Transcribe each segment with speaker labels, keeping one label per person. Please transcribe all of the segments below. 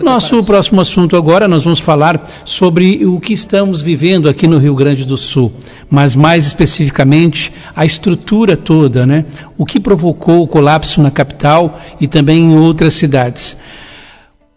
Speaker 1: Nosso próximo assunto agora, nós vamos falar sobre o que estamos vivendo aqui no Rio Grande do Sul, mas mais especificamente a estrutura toda, né? O que provocou o colapso na capital e também em outras cidades.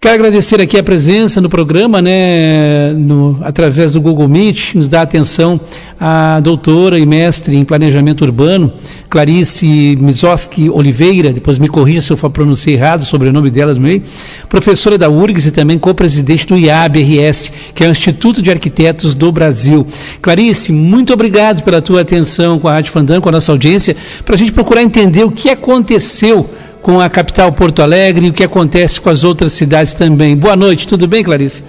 Speaker 1: Quero agradecer aqui a presença no programa, né, através do Google Meet, nos dá atenção a doutora e mestre em planejamento urbano, Clarice Mizoski Oliveira, depois me corrija se eu pronunciei errado o sobrenome dela no meio, professora da URGS e também co-presidente do IAB-RS, que é o Instituto de Arquitetos do Brasil. Clarice, muito obrigado pela tua atenção com a Rádio Fandango, com a nossa audiência, para a gente procurar entender o que aconteceu com a capital Porto Alegre e o que acontece com as outras cidades também. Boa noite, tudo bem, Clarice?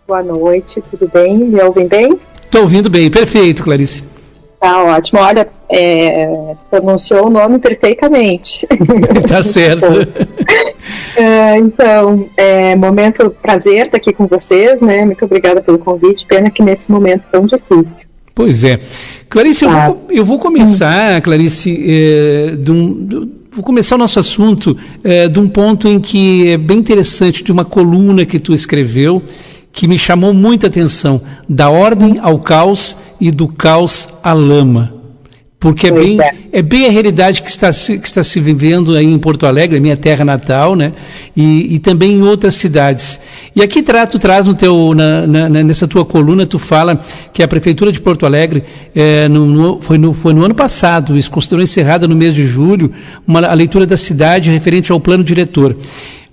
Speaker 2: Boa noite, tudo bem? Me ouvem bem?
Speaker 1: Estou ouvindo bem, perfeito, Clarice.
Speaker 2: Tá ótimo, olha, pronunciou o nome perfeitamente.
Speaker 1: Tá certo.
Speaker 2: Então, momento prazer estar aqui com vocês, né? Muito obrigada pelo convite, pena que nesse momento tão difícil.
Speaker 1: Pois é. Clarice, eu vou começar, Clarice, vou começar o nosso assunto de um ponto em que é bem interessante, de uma coluna que tu escreveu, que me chamou muita atenção, da ordem ao caos e do caos à lama. Porque é bem a realidade que está se vivendo aí em Porto Alegre, minha terra natal, né? E também em outras cidades. E aqui tu traz nessa tua coluna, tu fala que a Prefeitura de Porto Alegre, foi no ano passado, isso considerou encerrada no mês de julho, a leitura da cidade referente ao plano diretor.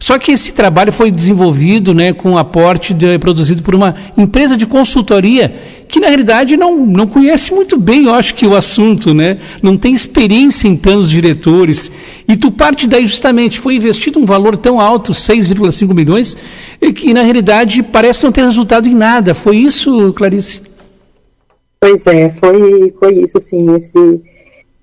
Speaker 1: Só que esse trabalho foi desenvolvido, né, com um aporte produzido por uma empresa de consultoria que, na realidade, não conhece muito bem, eu acho, que o assunto, né? Não tem experiência em planos diretores. E tu parte daí justamente, foi investido um valor tão alto, 6,5 milhões, e que, na realidade, parece não ter resultado em nada. Foi isso, Clarice?
Speaker 2: Pois é, foi isso, sim.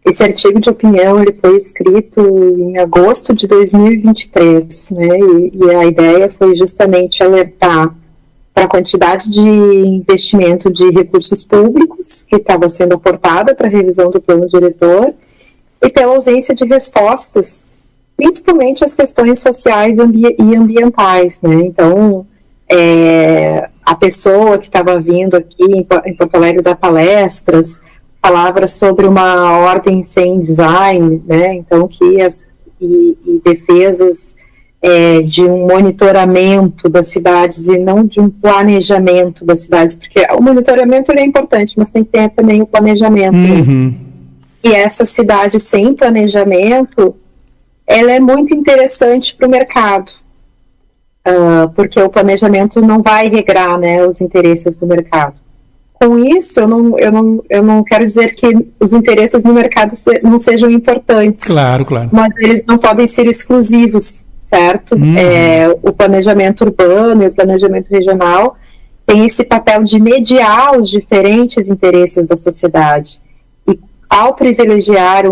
Speaker 2: Esse artigo de opinião ele foi escrito em agosto de 2023, né? E a ideia foi justamente alertar para a quantidade de investimento de recursos públicos que estava sendo aportada para a revisão do plano diretor e pela ausência de respostas, principalmente as questões sociais e ambientais, né? Então, a pessoa que estava vindo aqui em Porto Alegre dar palestras falava sobre uma ordem sem design, né? Então e defesas de um monitoramento das cidades e não de um planejamento das cidades, porque o monitoramento ele é importante, mas tem que ter também o planejamento.
Speaker 1: Uhum.
Speaker 2: E essa cidade sem planejamento, ela é muito interessante para o mercado, porque o planejamento não vai regrar, né, os interesses do mercado. Com isso, eu não quero dizer que os interesses no mercado não sejam importantes.
Speaker 1: Claro.
Speaker 2: Mas eles não podem ser exclusivos, certo? O planejamento urbano e o planejamento regional têm esse papel de mediar os diferentes interesses da sociedade. E ao privilegiar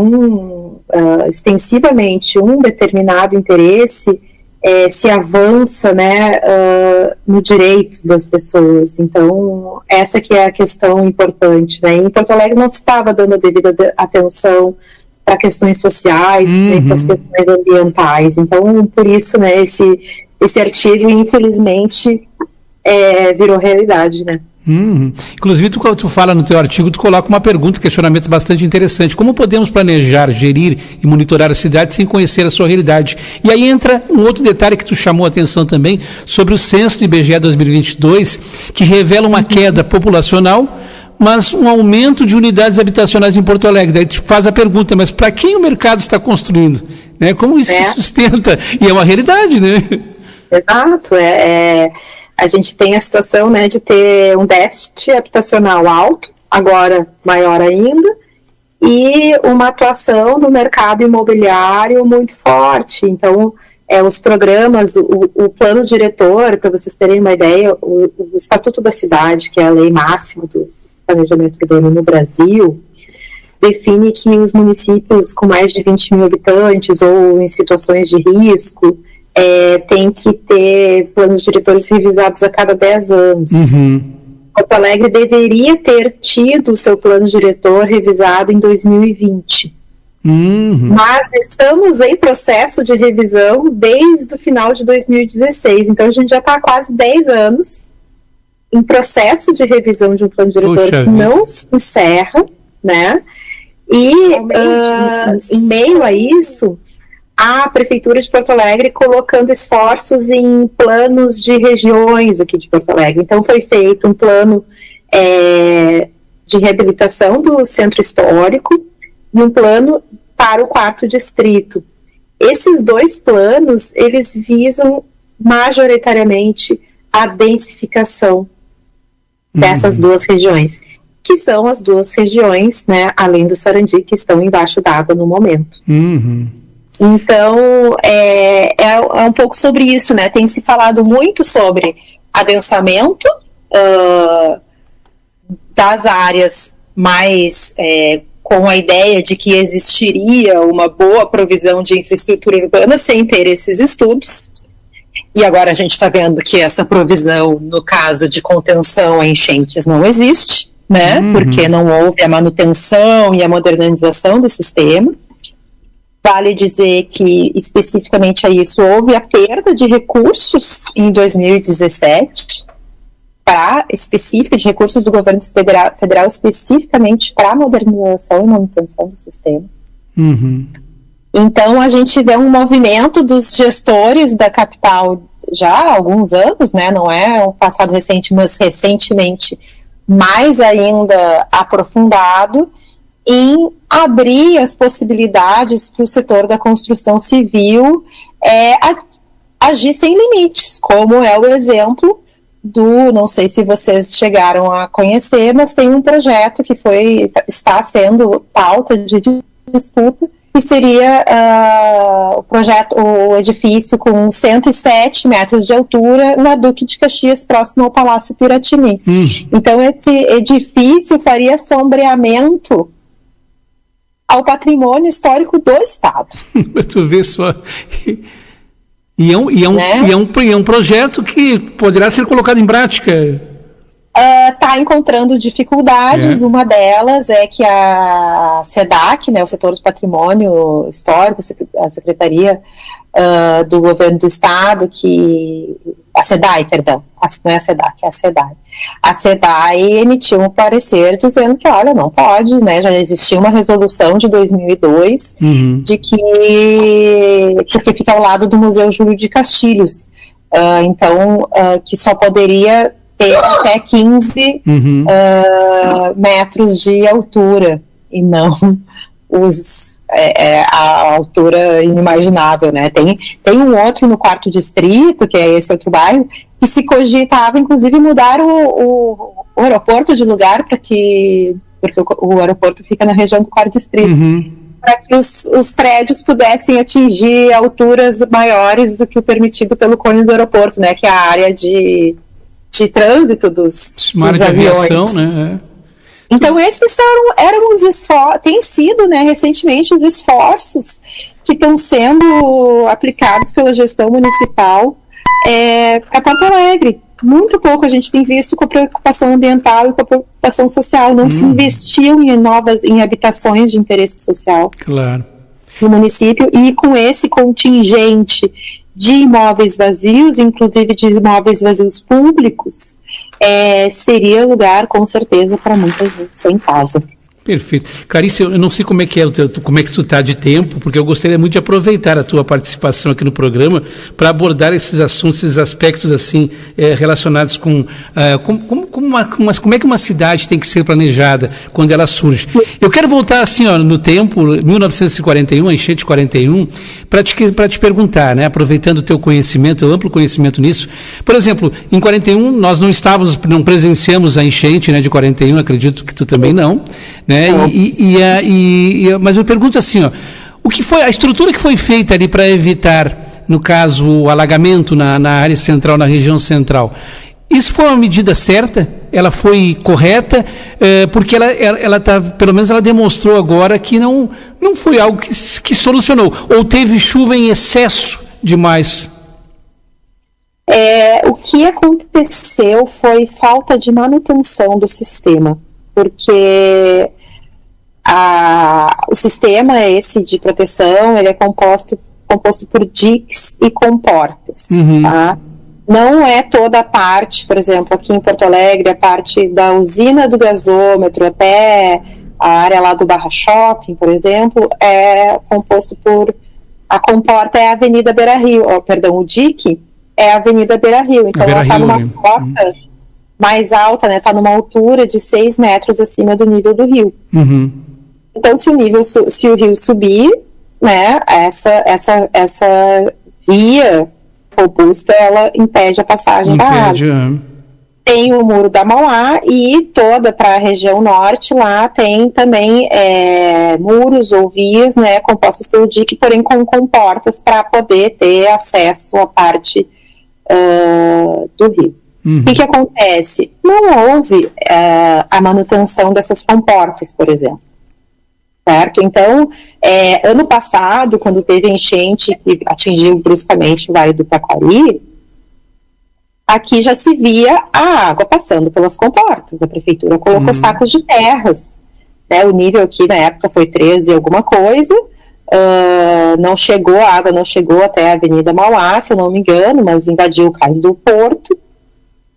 Speaker 2: extensivamente um determinado interesse, se avança, né, no direito das pessoas. Então, essa que é a questão importante, né? Em Porto Alegre não se estava dando a devida atenção para questões sociais, para as questões ambientais. Então, por isso, né, esse artigo, infelizmente, virou realidade, né?
Speaker 1: Inclusive, quando tu fala no teu artigo, tu coloca uma pergunta, um questionamento bastante interessante. Como podemos planejar, gerir e monitorar a cidade sem conhecer a sua realidade? E aí entra um outro detalhe que tu chamou a atenção também, sobre o censo do IBGE 2022, que revela uma queda populacional, mas um aumento de unidades habitacionais em Porto Alegre. Daí tu faz a pergunta, mas para quem o mercado está construindo? Né? Como isso se sustenta? E é uma realidade, né?
Speaker 2: Exato, a gente tem a situação, né, de ter um déficit habitacional alto, agora maior ainda, e uma atuação no mercado imobiliário muito forte. Então, os programas, o plano diretor, para vocês terem uma ideia, o Estatuto da Cidade, que é a lei máxima do planejamento urbano no Brasil, define que os municípios com mais de 20 mil habitantes ou em situações de risco tem que ter planos diretores revisados a cada 10 anos. Porto Alegre deveria ter tido o seu plano diretor revisado em 2020. Mas estamos em processo de revisão desde o final de 2016, então a gente já está há quase 10 anos em processo de revisão de um plano diretor que não se encerra, né? E em meio a isso, a Prefeitura de Porto Alegre colocando esforços em planos de regiões aqui de Porto Alegre. Então foi feito um plano de reabilitação do centro histórico e um plano para o 4º distrito. Esses 2 planos, eles visam majoritariamente a densificação dessas 2 regiões, que são as 2 regiões, né, além do Sarandi, que estão embaixo d'água no momento. Então, é um pouco sobre isso, né? Tem se falado muito sobre adensamento das áreas mais com a ideia de que existiria uma boa provisão de infraestrutura urbana sem ter esses estudos. E agora a gente está vendo que essa provisão, no caso de contenção a enchentes, não existe, né? Porque não houve a manutenção e a modernização do sistema. Vale dizer que, especificamente a isso, houve a perda de recursos em 2017, específica de recursos do governo federal especificamente para a modernização e manutenção do sistema. Então, a gente vê um movimento dos gestores da capital já há alguns anos, né? Não é um passado recente, mas recentemente mais ainda aprofundado, em abrir as possibilidades para o setor da construção civil agir sem limites, como é o exemplo não sei se vocês chegaram a conhecer, mas tem um projeto que está sendo pauta de disputa, que seria o edifício com 107 metros de altura na Duque de Caxias, próximo ao Palácio Piratini. Então, esse edifício faria sombreamento ao patrimônio histórico do Estado.
Speaker 1: Tu vê só. E é um projeto que poderá ser colocado em prática.
Speaker 2: Está encontrando dificuldades. Uma delas é que a SEDAC, né, o setor do patrimônio histórico, a Secretaria do Governo do Estado, a SEDAI, perdão, não é a SEDAC, é a SEDAI. A SEDAI emitiu um parecer dizendo que, olha, não pode, né, já existia uma resolução de 2002 de porque fica ao lado do Museu Júlio de Castilhos, então, que só poderia ter até 15 metros de altura, e não a altura inimaginável, né? Tem um outro no 4º distrito, que é esse outro bairro, que se cogitava, inclusive, mudar o aeroporto de lugar, porque o aeroporto fica na região do 4º distrito, para que os prédios pudessem atingir alturas maiores do que o permitido pelo cone do aeroporto, né? Que é a área de trânsito dos aviões. Aviação, né? Então, esses eram os esforços, tem sido, né, recentemente, os esforços que estão sendo aplicados pela gestão municipal para Porto Alegre. Muito pouco a gente tem visto com a preocupação ambiental e com a preocupação social. Não se investiam em habitações de interesse social no município, e com esse contingente de imóveis vazios, inclusive de imóveis vazios públicos, seria lugar, com certeza, para muita gente sem casa.
Speaker 1: Perfeito. Clarice, eu não sei como é que tu está de tempo, porque eu gostaria muito de aproveitar a tua participação aqui no programa para abordar esses assuntos, esses aspectos assim relacionados com como é que uma cidade tem que ser planejada quando ela surge. Eu quero voltar assim, no tempo, 1941, a enchente de 41, para te perguntar, né, aproveitando o teu conhecimento, o amplo conhecimento nisso. Por exemplo, em 41 nós não presenciamos a enchente, né, de 41, acredito que tu também não, né? Mas eu pergunto assim, o que foi a estrutura que foi feita ali para evitar, no caso, o alagamento na área central, na região central? Isso foi uma medida certa? Ela foi correta? Porque ela tá, pelo menos ela demonstrou agora que não foi algo que solucionou. Ou teve chuva em excesso demais?
Speaker 2: O que aconteceu foi falta de manutenção do sistema, porque O sistema esse de proteção, ele é composto por diques e comportas, tá? Não é toda a parte, por exemplo, aqui em Porto Alegre, a parte da usina do gasômetro até a área lá do Barra Shopping, por exemplo, é composto por... A comporta é a Avenida Beira-Rio, o dique é a Avenida Beira-Rio, então ela está numa cota mais alta, né? Está numa altura de 6 metros acima do nível do rio. Então, se o rio subir, né, essa via robusta, ela impede a passagem da água. Tem o Muro da Mauá e toda para a região norte lá tem também muros ou vias, né, compostas pelo dique, porém com comportas para poder ter acesso à parte do rio. O que acontece? Não houve a manutenção dessas comportas, por exemplo. Certo? Então, ano passado, quando teve a enchente que atingiu bruscamente o Vale do Taquari, aqui já se via a água passando pelas comportas. A prefeitura colocou sacos de terras. Né? O nível aqui na época foi 13 e alguma coisa. A água não chegou até a Avenida Mauá, se eu não me engano, mas invadiu o cais do Porto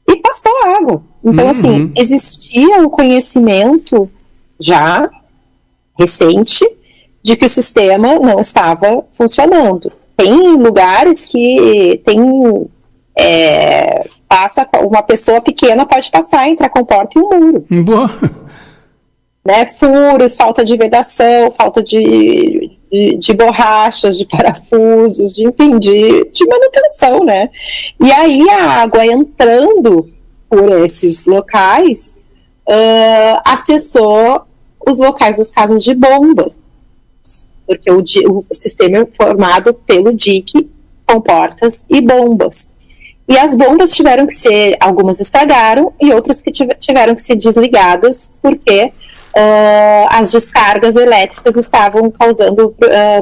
Speaker 2: e passou a água. Então, assim, existia um conhecimento já recente de que o sistema não estava funcionando. Tem lugares que uma pessoa pequena pode passar entre a comporta e o muro.
Speaker 1: Boa.
Speaker 2: Né? Furos, falta de vedação, falta de borrachas, de parafusos, de manutenção, né? E aí a água entrando por esses locais acessou os locais das casas de bombas, porque o sistema é formado pelo dique, comportas e bombas. E as bombas algumas estragaram e outras que tiveram que ser desligadas porque as descargas elétricas estavam causando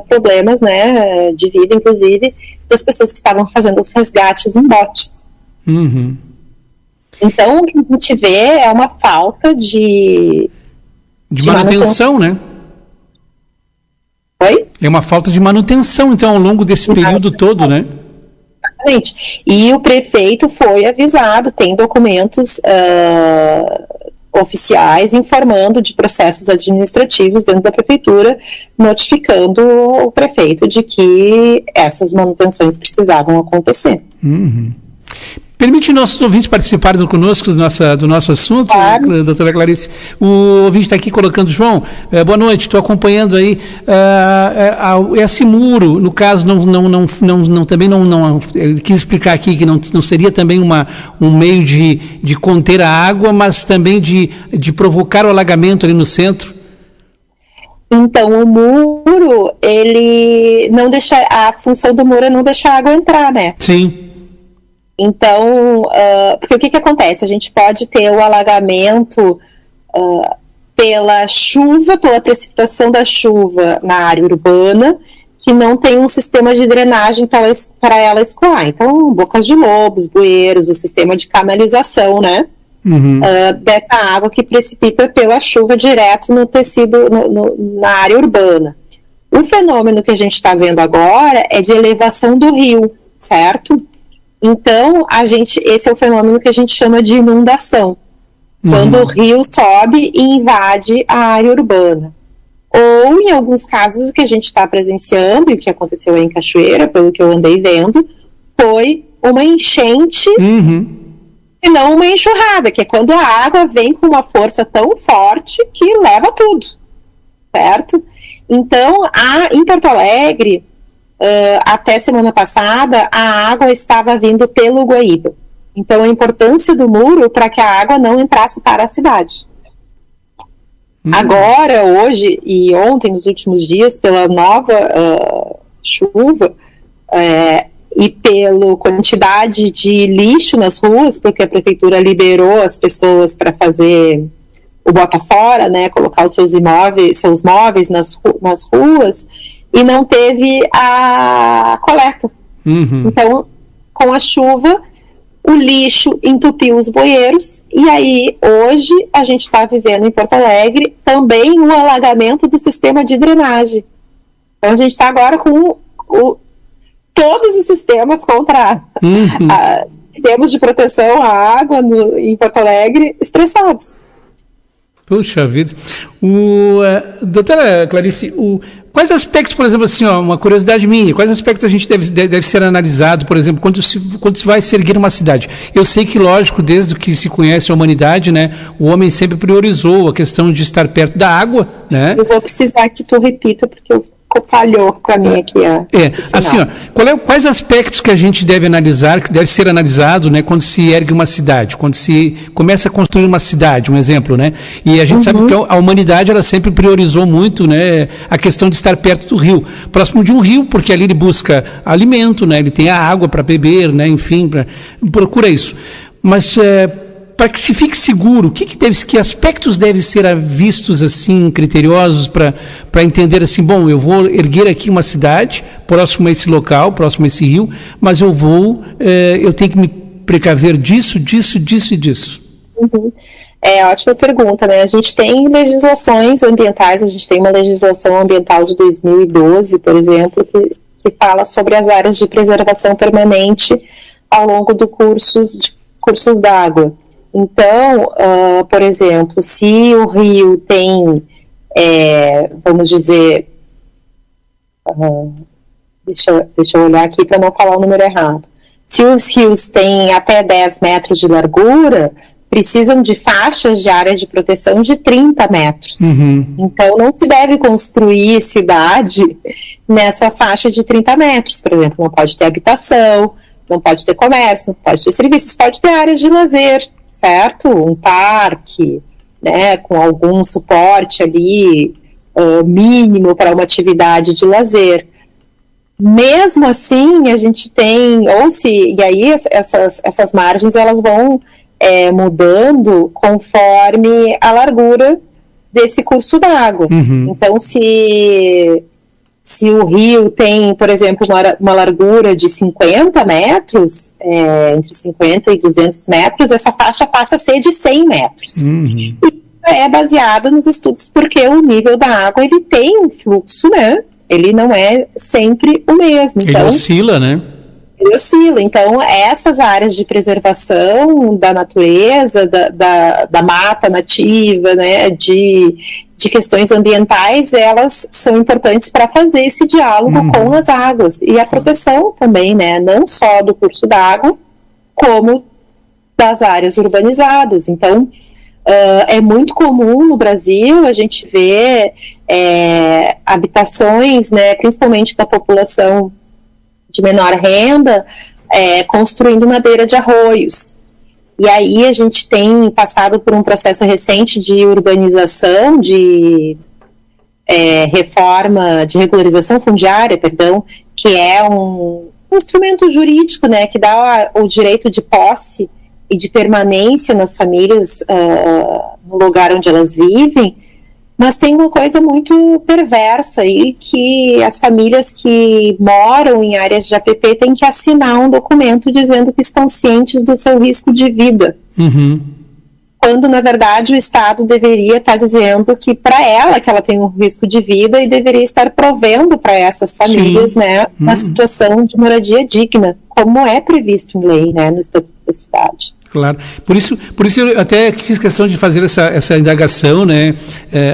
Speaker 2: problemas, né, de vida, inclusive, das pessoas que estavam fazendo os resgates em botes. Então, o que a gente vê é uma falta de
Speaker 1: manutenção, né?
Speaker 2: Oi?
Speaker 1: É uma falta de manutenção, então, ao longo desse período todo, né?
Speaker 2: Exatamente. E o prefeito foi avisado, tem documentos oficiais informando de processos administrativos dentro da prefeitura, notificando o prefeito de que essas manutenções precisavam acontecer.
Speaker 1: Permite nossos ouvintes participarem conosco do nosso assunto, claro. Doutora Clarice. O ouvinte está aqui colocando, João, boa noite, estou acompanhando aí esse muro, no caso, também não quis explicar aqui que não seria também um meio de conter a água, mas também de provocar o alagamento ali no centro.
Speaker 2: Então, o muro, ele não deixa, a função do muro é não deixar a água entrar, né?
Speaker 1: Sim.
Speaker 2: Então, porque o que acontece? A gente pode ter o alagamento pela chuva, pela precipitação da chuva na área urbana, que não tem um sistema de drenagem para ela escoar. Então, bocas de lobos, bueiros, o sistema de canalização, né? Dessa água que precipita pela chuva direto no tecido, na área urbana. O fenômeno que a gente está vendo agora é de elevação do rio, certo? Então, esse é o fenômeno que a gente chama de inundação, quando o rio sobe e invade a área urbana. Ou, em alguns casos, o que a gente está presenciando, e o que aconteceu aí em Cachoeira, pelo que eu andei vendo, foi uma enchente, e não uma enxurrada, que é quando a água vem com uma força tão forte que leva tudo, certo? Então, em Porto Alegre, até semana passada, a água estava vindo pelo Guaíba. Então, a importância do muro para que a água não entrasse para a cidade. Agora, hoje e ontem, nos últimos dias, pela nova chuva e pela quantidade de lixo nas ruas, porque a prefeitura liberou as pessoas para fazer o bota fora, né, colocar os seus móveis nas ruas, e não teve a coleta. Então, com a chuva, o lixo entupiu os bueiros, e aí hoje a gente está vivendo em Porto Alegre também o alagamento do sistema de drenagem. Então a gente está agora com todos os sistemas contra termos de proteção à água em Porto Alegre estressados.
Speaker 1: Puxa vida. Doutora Clarice, quais aspectos, por exemplo, assim, uma curiosidade minha, quais aspectos a gente deve ser analisado, por exemplo, quando se vai se erguer uma cidade? Eu sei que, lógico, desde que se conhece a humanidade, né, o homem sempre priorizou a questão de estar perto da água, né?
Speaker 2: Eu vou precisar que tu repita, porque falhou para mim aqui.
Speaker 1: Assim, quais aspectos que a gente deve analisar, que deve ser analisado, né, quando se ergue uma cidade, quando se começa a construir uma cidade, um exemplo, né? E a gente sabe que a humanidade, ela sempre priorizou muito, né, a questão de estar perto do rio, próximo de um rio, porque ali ele busca alimento, né, ele tem a água para beber, né, enfim, procura isso. Mas para que se fique seguro, que aspectos devem ser vistos assim, criteriosos, para entender assim, bom, eu vou erguer aqui uma cidade próximo a esse local, próximo a esse rio, mas eu tenho que me precaver disso e disso.
Speaker 2: Ótima pergunta, né? A gente tem legislações ambientais, a gente tem uma legislação ambiental de 2012, por exemplo, que fala sobre as áreas de preservação permanente ao longo do cursos d'água. Então, por exemplo, se o rio tem, vamos dizer, deixa eu olhar aqui para não falar o número errado. Se os rios têm até 10 metros de largura, precisam de faixas de área de proteção de 30 metros. Então, não se deve construir cidade nessa faixa de 30 metros. Por exemplo, não pode ter habitação, não pode ter comércio, não pode ter serviços, pode ter áreas de lazer, certo? Um parque, né, com algum suporte ali mínimo para uma atividade de lazer. Mesmo assim, a gente tem, e aí essas margens elas vão mudando conforme a largura desse curso d'água. Então, se o rio tem, por exemplo, uma largura de 50 metros, entre 50 e 200 metros, essa faixa passa a ser de 100 metros. E é baseado nos estudos, porque o nível da água, ele tem um fluxo, né? Ele não é sempre o mesmo. Então,
Speaker 1: ele oscila, né?
Speaker 2: Ele oscila. Então, essas áreas de preservação da natureza, da mata nativa, né, de questões ambientais, elas são importantes para fazer esse diálogo com as águas. E a proteção também, né, não só do curso d'água, como das áreas urbanizadas. Então, é muito comum no Brasil a gente ver habitações, né, principalmente da população de menor renda, construindo na beira de arroios. E aí a gente tem passado por um processo recente de urbanização, de reforma, de regularização fundiária, perdão, que é um instrumento jurídico, né, que dá o direito de posse e de permanência nas famílias no lugar onde elas vivem. Mas tem uma coisa muito perversa aí, que as famílias que moram em áreas de APP têm que assinar um documento dizendo que estão cientes do seu risco de vida. Quando, na verdade, o Estado deveria estar dizendo que para ela, que ela tem um risco de vida, e deveria estar provendo para essas famílias, né, uma situação de moradia digna, como é previsto em lei, né, no Estatuto da Cidade.
Speaker 1: Claro. Por isso eu até fiz questão de fazer essa indagação, né,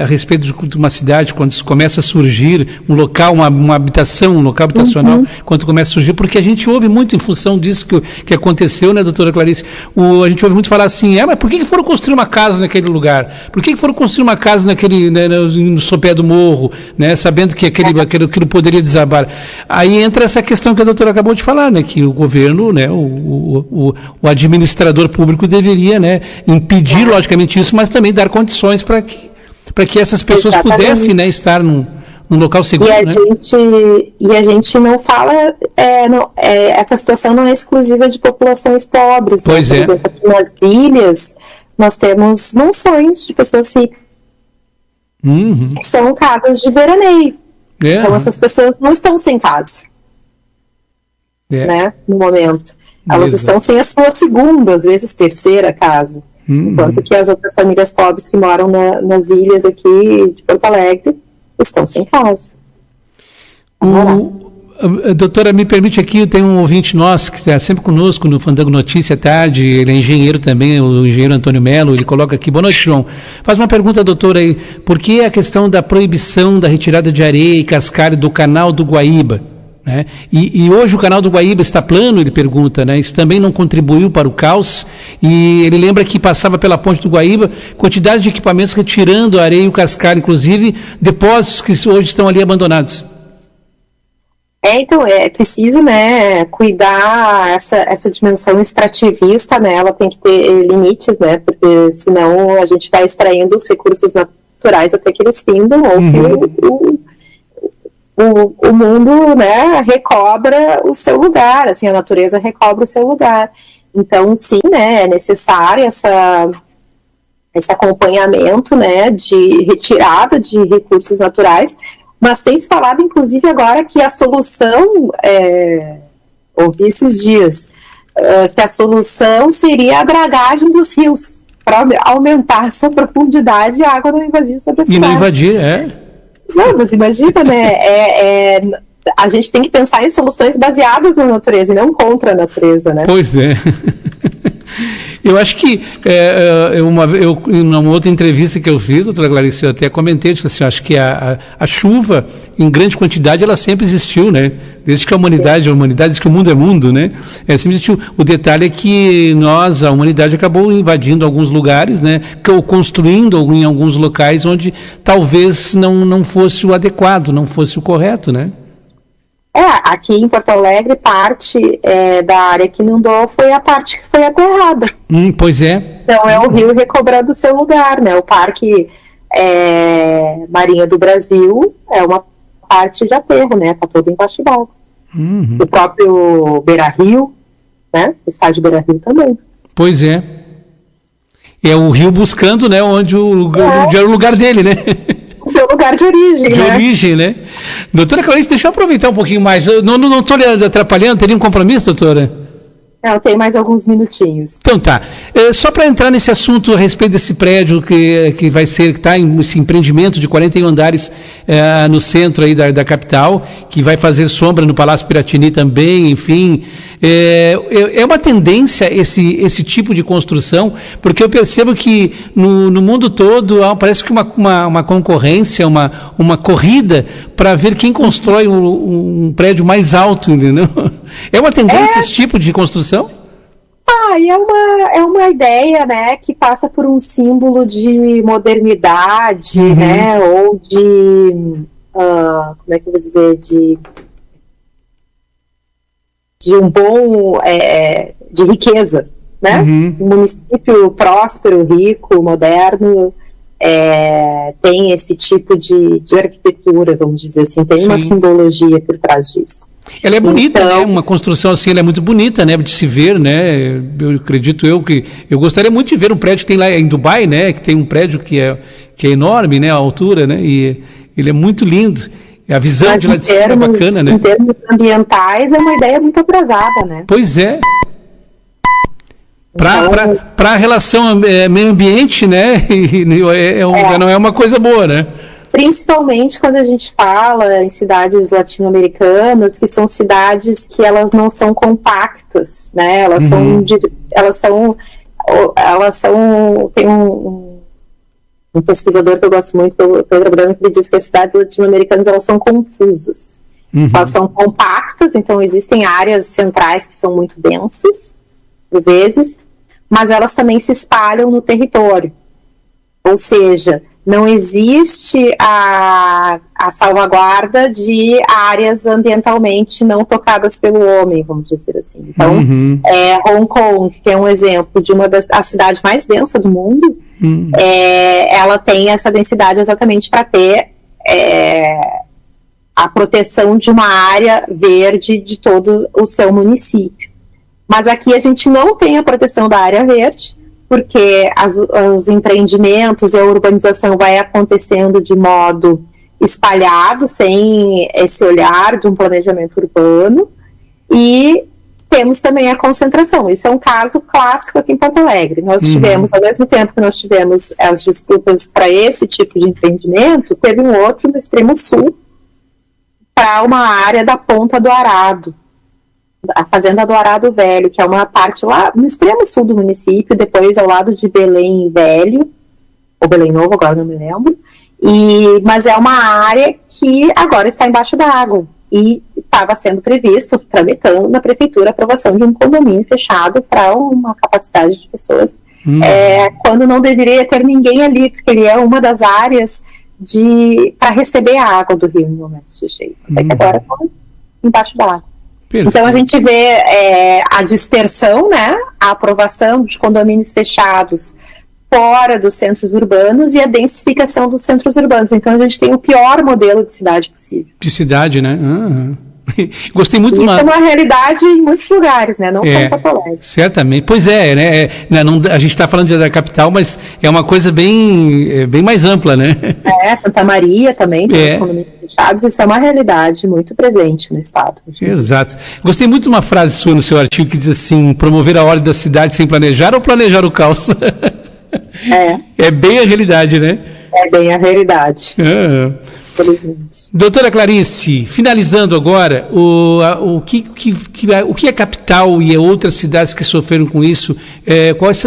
Speaker 1: a respeito de uma cidade, quando começa a surgir um local, uma habitação, um local habitacional, quando começa a surgir, porque a gente ouve muito em função disso que aconteceu, né, doutora Clarice, a gente ouve muito falar assim, mas por que foram construir uma casa naquele lugar? Por que foram construir uma casa naquele, né, no sopé do morro, né, sabendo que aquilo poderia desabar? Aí entra essa questão que a doutora acabou de falar, né, que o governo, né, o administrador público deveria, né, impedir, logicamente, isso, mas também dar condições para que essas pessoas pudessem, né, estar num local seguro.
Speaker 2: E a gente não fala, essa situação não é exclusiva de populações pobres.
Speaker 1: Pois
Speaker 2: né? Por exemplo, aqui nas ilhas, nós temos mansões de pessoas ricas, que são casas de veraneio. Então, essas pessoas não estão sem casa, né, no momento. Elas estão sem a sua segunda, às vezes terceira casa. Enquanto que as outras famílias pobres que moram nas ilhas aqui de Porto Alegre estão sem casa.
Speaker 1: Doutora, me permite aqui, tem um ouvinte nosso que está sempre conosco no Fandango Notícia à tarde, ele é engenheiro também, o engenheiro Antônio Melo, ele coloca aqui, boa noite, João. Faz uma pergunta, doutora, aí, por que a questão da proibição da retirada de areia e cascalho do canal do Guaíba? Né? E hoje o canal do Guaíba está plano, ele pergunta, né? Isso também não contribuiu para o caos, e ele lembra que passava pela ponte do Guaíba quantidade de equipamentos retirando a areia e o cascalho, inclusive depósitos que hoje estão ali abandonados.
Speaker 2: Então, é preciso, né, cuidar essa dimensão extrativista, né, ela tem que ter limites, né, porque senão a gente vai extraindo os recursos naturais até que eles findam, ou que o mundo, né, recobra o seu lugar, assim, a natureza recobra o seu lugar. Então, sim, né, é necessário esse acompanhamento, né, de retirada de recursos naturais. Mas tem se falado, inclusive, agora que a solução, ouvi esses dias, que a solução seria a dragagem dos rios, para aumentar a sua profundidade e a água não invadir sobre a cidade.
Speaker 1: E não invadir,
Speaker 2: Não, mas imagina, né? A gente tem que pensar em soluções baseadas na natureza e não contra a natureza, né?
Speaker 1: Pois é. Eu acho que, numa outra entrevista que eu fiz, doutora Clarice, eu até comentei, tipo assim, acho que a chuva, em grande quantidade, ela sempre existiu, né? Desde que a humanidade, diz que o mundo é mundo, né? Sempre existiu. O detalhe é que a humanidade acabou invadindo alguns lugares, né? Ou construindo em alguns locais onde talvez não fosse o adequado, não fosse o correto, né?
Speaker 2: Aqui em Porto Alegre, parte da área que inundou foi a parte que foi aterrada.
Speaker 1: Pois é.
Speaker 2: Então é o rio recobrando o seu lugar, né? O Parque Marinha do Brasil é uma parte de aterro, né? Está todo embaixo d'água. O próprio Beira-Rio, né? O estádio Beira-Rio também.
Speaker 1: Pois é. É o rio buscando, né? Onde era o lugar dele, né?
Speaker 2: Seu lugar de origem,
Speaker 1: de origem, né? Doutora Clarice, deixa eu aproveitar um pouquinho mais. Eu não estou lhe atrapalhando, teria um compromisso, doutora?
Speaker 2: Não, tem mais alguns minutinhos.
Speaker 1: Então tá. Só para entrar nesse assunto a respeito desse prédio que vai ser, que está em esse empreendimento de 41 andares no centro aí da capital, que vai fazer sombra no Palácio Piratini também, enfim. É uma tendência esse tipo de construção, porque eu percebo que no mundo todo parece que uma concorrência, uma corrida para ver quem constrói um prédio mais alto, entendeu? É uma tendência esse tipo de construção?
Speaker 2: E é uma ideia, né, que passa por um símbolo de modernidade, né, ou de, como é que eu vou dizer, de um bom, de riqueza, né? Um município próspero, rico, moderno, tem esse tipo de arquitetura, vamos dizer assim, tem uma simbologia por trás disso.
Speaker 1: Ela é bonita, então, né? Uma construção assim, ela é muito bonita, né? De se ver, né? Eu acredito que eu gostaria muito de ver um prédio que tem lá em Dubai, né? Que tem um prédio que é enorme, né? A altura, né? E ele é muito lindo. A visão de lá de cima é bacana, né?
Speaker 2: Em termos ambientais, é uma ideia muito atrasada, né?
Speaker 1: Pois é. Para a relação meio ambiente, né? Não é uma coisa boa, né?
Speaker 2: Principalmente quando a gente fala em cidades latino-americanas, que são cidades que elas não são compactas, né? Elas são tem um pesquisador que eu gosto muito, o Pedro Branco, que diz que as cidades latino-americanas elas são confusas. Elas são compactas, então existem áreas centrais que são muito densas, por vezes, mas elas também se espalham no território. Ou seja, não existe a salvaguarda de áreas ambientalmente não tocadas pelo homem, vamos dizer assim. Então, Hong Kong, que é um exemplo de a cidade mais densa do mundo, ela tem essa densidade exatamente para ter a proteção de uma área verde de todo o seu município. Mas aqui a gente não tem a proteção da área verde, porque os empreendimentos e a urbanização vai acontecendo de modo espalhado, sem esse olhar de um planejamento urbano, e temos também a concentração. Isso é um caso clássico aqui em Porto Alegre. Nós tivemos, ao mesmo tempo que nós tivemos as disputas para esse tipo de empreendimento, teve um outro no extremo sul, para uma área da Ponta do Arado, a Fazenda do Arado Velho, que é uma parte lá no extremo sul do município, depois ao lado de Belém Velho, ou Belém Novo, agora não me lembro, mas é uma área que agora está embaixo da água. E estava sendo previsto, tramitando na prefeitura, a aprovação de um condomínio fechado para uma capacidade de pessoas, quando não deveria ter ninguém ali, porque ele é uma das áreas para receber a água do rio no momento de cheio. Até que agora está embaixo da água. Perfeito. Então a gente vê a dispersão, né, a aprovação de condomínios fechados fora dos centros urbanos e a densificação dos centros urbanos. Então a gente tem o pior modelo de cidade possível.
Speaker 1: De cidade, né? Gostei muito.
Speaker 2: Isso é uma realidade em muitos lugares, né? Não só em Porto Alegre. Certamente.
Speaker 1: Pois né? A gente está falando da capital, mas é uma coisa bem mais ampla, né?
Speaker 2: Santa Maria também, tem os condomínios fechados. Isso é uma realidade muito presente no estado.
Speaker 1: Exato. Gostei muito de uma frase sua no seu artigo que diz assim: promover a ordem da cidade sem planejar ou planejar o caos? É bem a realidade, né?
Speaker 2: É bem a realidade.
Speaker 1: Doutora Clarice, finalizando agora, o que é capital e outras cidades que sofreram com isso,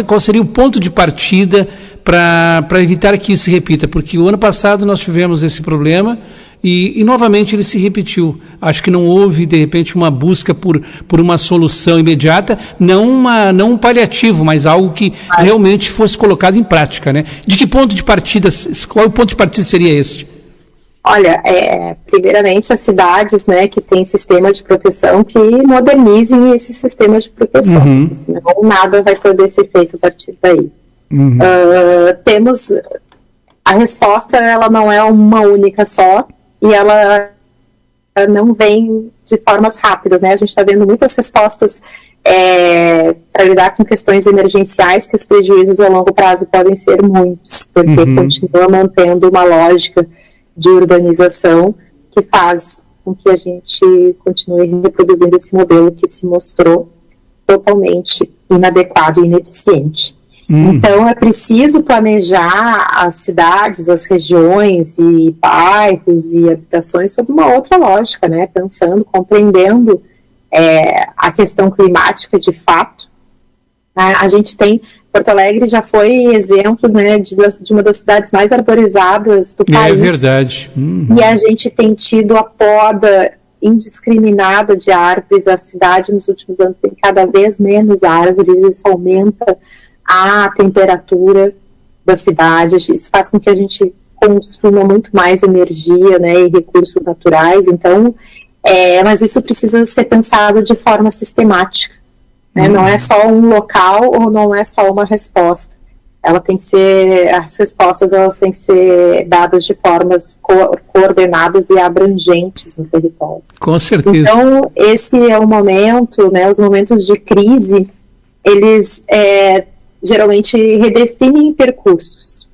Speaker 1: qual seria o ponto de partida para evitar que isso se repita? Porque o ano passado nós tivemos esse problema e novamente ele se repetiu. Acho que não houve, de repente, uma busca por uma solução imediata, não um paliativo, mas algo que realmente fosse colocado em prática, né? De que ponto de partida, qual o ponto de partida seria este?
Speaker 2: Olha, primeiramente as cidades, né, que têm sistema de proteção, que modernizem esse sistema de proteção, senão nada vai poder ser feito a partir daí. Temos a resposta, ela não é uma única só, e ela não vem de formas rápidas, né? A gente está vendo muitas respostas para lidar com questões emergenciais, que os prejuízos a longo prazo podem ser muitos, porque continua mantendo uma lógica de urbanização que faz com que a gente continue reproduzindo esse modelo que se mostrou totalmente inadequado e ineficiente. Então, é preciso planejar as cidades, as regiões e bairros e habitações sob uma outra lógica, né? Pensando, compreendendo a questão climática de fato. A gente tem, Porto Alegre já foi exemplo, né, de uma das cidades mais arborizadas do país.
Speaker 1: É verdade.
Speaker 2: E a gente tem tido a poda indiscriminada de árvores. A cidade nos últimos anos tem cada vez menos árvores, isso aumenta a temperatura da cidade, isso faz com que a gente consuma muito mais energia, né, e recursos naturais. Então, mas isso precisa ser pensado de forma sistemática, né? Não é só um local ou não é só uma resposta. As respostas elas têm que ser dadas de formas coordenadas e abrangentes no território.
Speaker 1: Com certeza.
Speaker 2: Então, esse é o momento, né, os momentos de crise, eles geralmente redefinem percursos.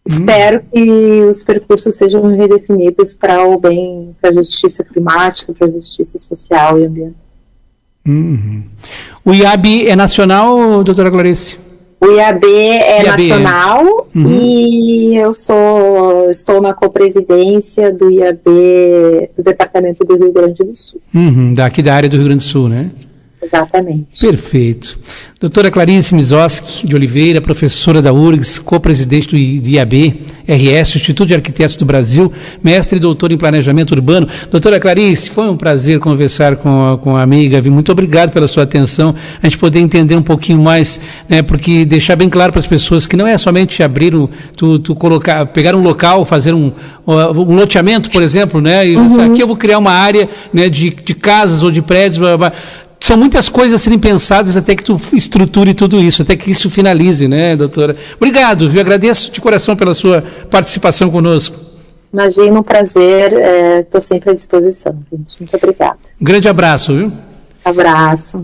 Speaker 2: Espero que os percursos sejam redefinidos para o bem, para a justiça climática, para a justiça social e ambiental.
Speaker 1: O IAB é nacional, doutora Clarice?
Speaker 2: O IAB é nacional e eu estou na copresidência do IAB do Departamento do Rio Grande do Sul.
Speaker 1: Daqui da área do Rio Grande do Sul, né?
Speaker 2: Exatamente.
Speaker 1: Perfeito. Doutora Clarice Mizoski de Oliveira, professora da URGS, co-presidente do IAB, RS, Instituto de Arquitetos do Brasil, mestre e doutora em Planejamento Urbano. Doutora Clarice, foi um prazer conversar com a amiga. Muito obrigado pela sua atenção, a gente poder entender um pouquinho mais, né, porque deixar bem claro para as pessoas que não é somente abrir, pegar um local, fazer um loteamento, por exemplo, né, e aqui eu vou criar uma área, né, de casas ou de prédios, blá, blá, blá. São muitas coisas a serem pensadas até que tu estruture tudo isso, até que isso finalize, né, doutora? Obrigado, viu? Agradeço de coração pela sua participação conosco.
Speaker 2: Imagina, um prazer, estou sempre à disposição, gente. Muito obrigada.
Speaker 1: Um grande abraço, viu?
Speaker 2: Abraço.